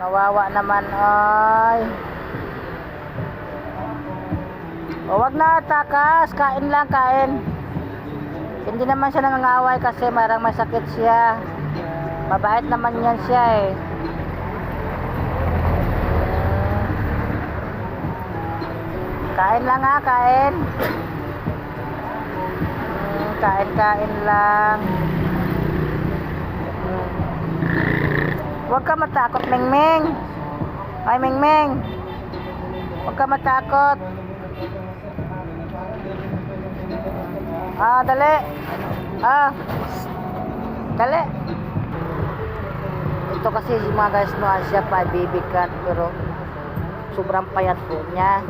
Nawawa naman, ay. O, wag na takas. Kain lang, kain. Hindi naman siya nangangaway kasi marang may sakit siya. Mabait naman yan siya eh. Kain lang ha, kain. Kain lang. Huwag ka matakot, Mingming. Ay, Mingming. Huwag ka matakot. Dali. Dali. Ito kasi mga guys, no, siya pa baby cat pero sobrang payat po niya.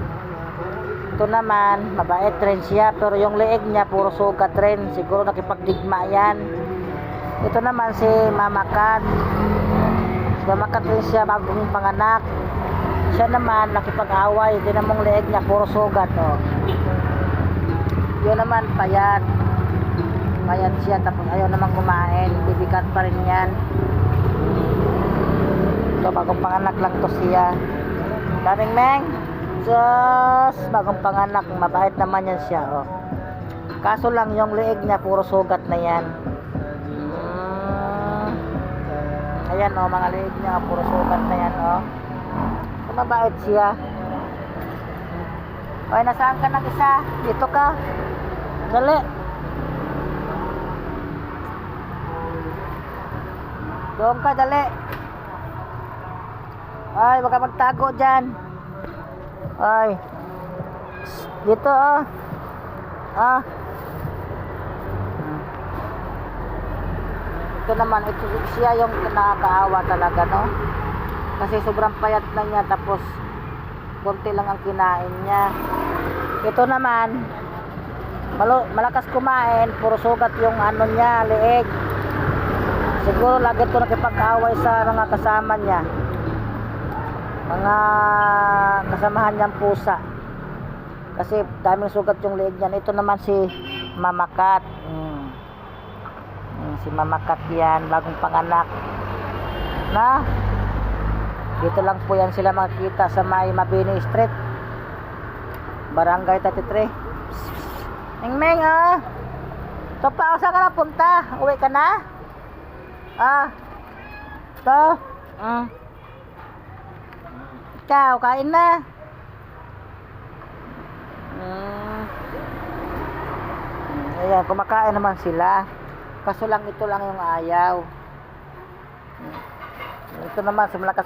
Ito naman, mabait rin siya pero yung leeg niya puro sugat rin. Siguro nakipagdigma yan. Ito naman si Mama Cat. Si Mama Cat rin siya bagong panganak. Siya naman nakipag-away. Hindi namang leeg niya puro sugat. Oh. Yun naman payat. Payat siya tapos ayaw naman kumain. Baby cat pa rin yan. So bagong panganak lang to siya. Daming Meng. Diyos, bagong panganak, mabait naman yan siya, oh. Kaso lang yung leeg niya puro sugat na yan. Ayan, oh, mga leeg niya puro sugat na yan, oh. So, mabait siya. Oy, nasaan ka ng isa? Dito ka. Dali. Doon ka, dali. Ay, baka magtago dyan. Ay. Dito, oh. Ito naman, ito siya yung nakakaawa talaga, no? Kasi sobrang payat na niya, tapos konti lang ang kinain niya. Ito naman, malakas kumain, puro sugat yung ano niya, leeg. Siguro lagi ito nakipag-away sa mga kasama niya. Mga kasamahan niyang pusa. Kasi daming sugat yung leeg niya. Ito naman si Mama Cat. Si Mama Cat yan, bagong panganak. Na? Dito lang po yan sila makikita sa may Mabini Street. Barangay 33. Mingming, ah. Ito pa, saan ka na punta? Uwi ka na? Ito. Ikaw, kain na. Ayan, kumakain naman sila. Kaso lang ito lang yung ayaw. Ito naman, sa malakas